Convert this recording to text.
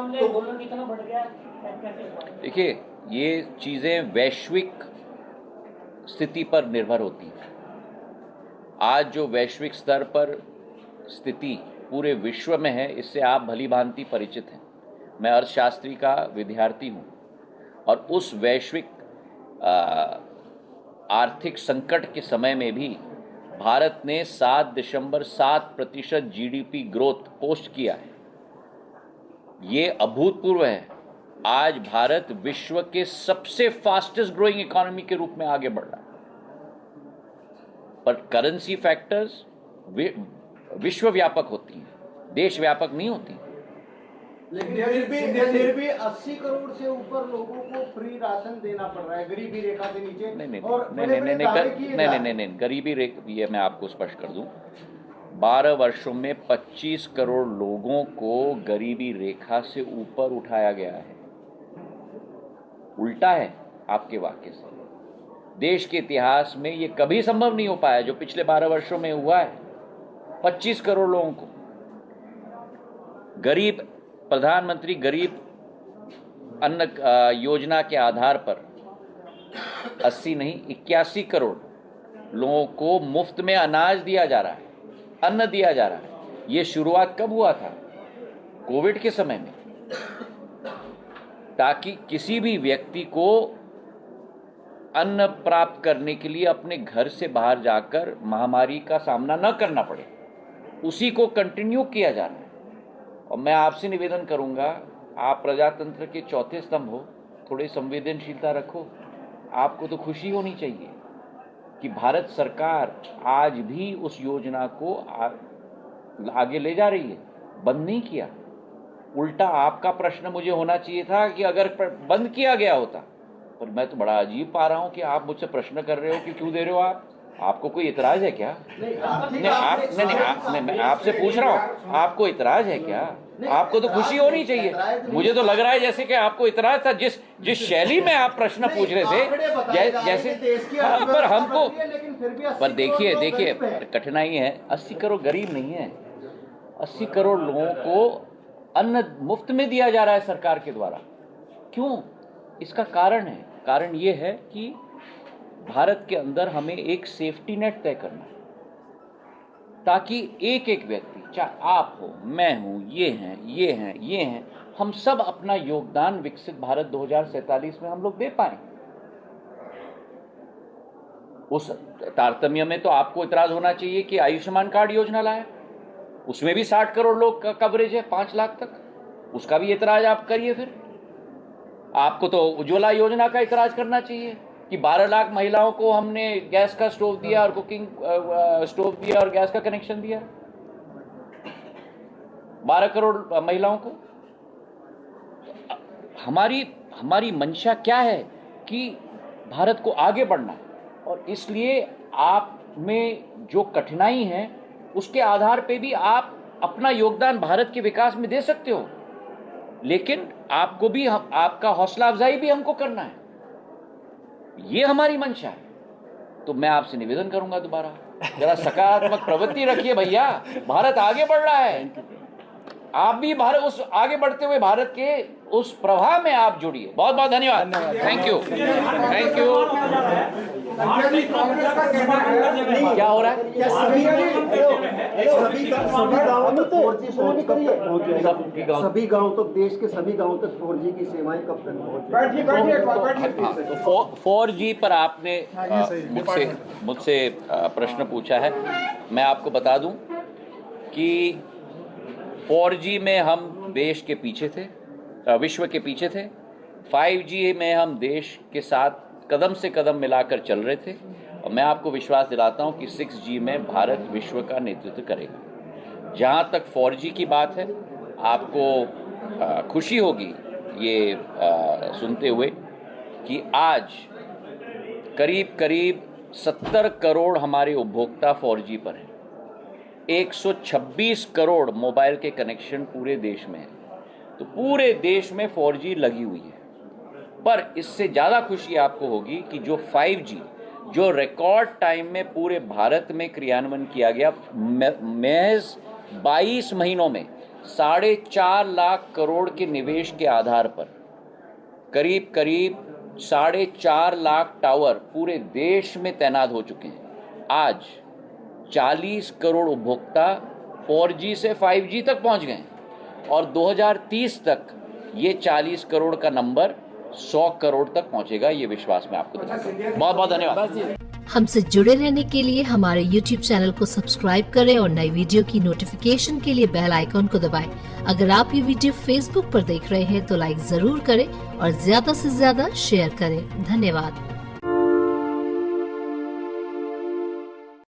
मामले डॉलर इतना बढ़ गया कैसे? देखिए, ये चीज़ें वैश्विक स्थिति पर निर्भर होती हैं। आज जो वैश्विक स्तर पर स्थिति पूरे विश्व में है, इससे आप भली भांति परिचित हैं। मैं अर्थशास्त्री का विद्यार्थी हूँ और उस वैश्विक आर्थिक संकट के समय में भी भारत ने 7.7% जीडीपी ग्रोथ पोस्ट किया है। ये अभूतपूर्व है। आज भारत विश्व के सबसे फास्टेस्ट ग्रोइंग इकोनॉमी के रूप में आगे बढ़ रहा है। पर करेंसी फैक्टर्स विश्व व्यापक होती हैं, देश व्यापक नहीं होती। लेकिन फिर भी 80 करोड़ से ऊपर लोगों को फ्री राशन देना पड़ रहा है गरीबी रेखा से नीचे। नहीं, गरीबी रेखा, ये मैं आपको स्पष्ट कर दूं, 12 वर्षों में 25 करोड़ लोगों को गरीबी रेखा से ऊपर उठाया गया है। उल्टा है आपके वाक्य से। देश के इतिहास में ये कभी संभव नहीं हो पाया जो पिछले 12 वर्षों में हुआ है। 25 करोड़ लोगों को गरीब, प्रधानमंत्री गरीब अन्न योजना के आधार पर 80 नहीं 81 करोड़ लोगों को मुफ्त में अनाज दिया जा रहा है, अन्न दिया जा रहा है। ये शुरुआत कब हुआ था? कोविड के समय में, ताकि किसी भी व्यक्ति को अन्न प्राप्त करने के लिए अपने घर से बाहर जाकर महामारी का सामना न करना पड़े। उसी को कंटिन्यू किया जा रहा है। और मैं आपसे निवेदन करूंगा, आप प्रजातंत्र के चौथे स्तंभ हो, थोड़ी संवेदनशीलता रखो। आपको तो खुशी होनी चाहिए कि भारत सरकार आज भी उस योजना को आगे ले जा रही है, बंद नहीं किया। उल्टा आपका प्रश्न मुझे होना चाहिए था कि अगर बंद किया गया होता, पर मैं तो बड़ा अजीब पा रहा हूं कि आप मुझसे प्रश्न कर रहे हो कि क्यों दे रहे हो आपको कोई इतराज है क्या? नहीं, मैं आपसे पूछ रहा हूँ, आपको इतराज है क्या? आपको तो खुशी होनी चाहिए। मुझे तो लग रहा है जैसे कि आपको इतराज था जिस शैली में आप प्रश्न पूछ रहे थे, जैसे पर हमको। पर देखिए कठिनाई है। 80 करोड़ गरीब नहीं है, 80 करोड़ लोगों को अन्न मुफ्त में दिया जा रहा है सरकार के द्वारा। क्यों? इसका कारण ये है कि भारत के अंदर हमें एक सेफ्टी नेट तय करना है, ताकि एक एक व्यक्ति, चाहे आप हो, मैं हूं, ये हैं, हम सब अपना योगदान विकसित भारत 2047 में हम लोग दे पाए। उस तारतम्य में तो आपको इतराज होना चाहिए कि आयुष्मान कार्ड योजना लाया, उसमें भी 60 करोड़ लोग का कवरेज है, 5 लाख तक। उसका भी इतराज आप करिए। फिर आपको तो उज्ज्वला योजना का इतराज करना चाहिए कि 12 लाख महिलाओं को हमने गैस का स्टोव दिया और कुकिंग स्टोव दिया और गैस का कनेक्शन दिया, 12 करोड़ महिलाओं को। हमारी मंशा क्या है कि भारत को आगे बढ़ना है, और इसलिए आप में जो कठिनाई है उसके आधार पे भी आप अपना योगदान भारत के विकास में दे सकते हो, लेकिन आपको भी आपका हौसला अफजाई भी हमको करना है। ये हमारी मंशा है। तो मैं आपसे निवेदन करूंगा, दोबारा जरा सकारात्मक प्रवृत्ति रखिए भैया। भारत आगे बढ़ रहा है, आप भी भारत उस आगे बढ़ते हुए भारत के उस प्रवाह में आप जुड़िए। बहुत बहुत धन्यवाद। Thank you. क्या हो रहा है? सभी गांव तक, देश के सभी गांव तक 4G की सेवाएं कब तक पहुंचेगी? 4G पर आपने मुझसे प्रश्न पूछा है। मैं आपको बता दूं कि 4G में हम देश के पीछे थे, विश्व के पीछे थे। 5G में हम देश के साथ कदम से कदम मिलाकर चल रहे थे, और मैं आपको विश्वास दिलाता हूं कि 6G में भारत विश्व का नेतृत्व करेगा। जहां तक 4G की बात है, आपको खुशी होगी ये सुनते हुए कि आज करीब 70 करोड़ हमारे उपभोक्ता 4G पर हैं। 126 करोड़ मोबाइल के कनेक्शन पूरे देश में है। तो पूरे देश में 4G लगी हुई है। पर इससे ज़्यादा खुशी आपको होगी कि जो 5G, जो रिकॉर्ड टाइम में पूरे भारत में क्रियान्वयन किया गया, महज 22 महीनों में 4.5 लाख करोड़ के निवेश के आधार पर करीब करीब 4.5 लाख टावर पूरे देश में तैनात हो चुके हैं। आज 40 करोड़ उपभोक्ता 4G से 5G तक पहुंच गए और 2030 तक ये 40 करोड़ का नंबर 100 करोड़ तक पहुंचेगा। ये विश्वास मैं आपको देता हूं। बहुत बहुत धन्यवाद। हमसे जुड़े रहने के लिए हमारे YouTube चैनल को सब्सक्राइब करें और नई वीडियो की नोटिफिकेशन के लिए बेल आइकॉन को दबाएं। अगर आप ये वीडियो Facebook पर देख रहे हैं तो लाइक जरूर करें और ज्यादा से ज्यादा शेयर करें। धन्यवाद।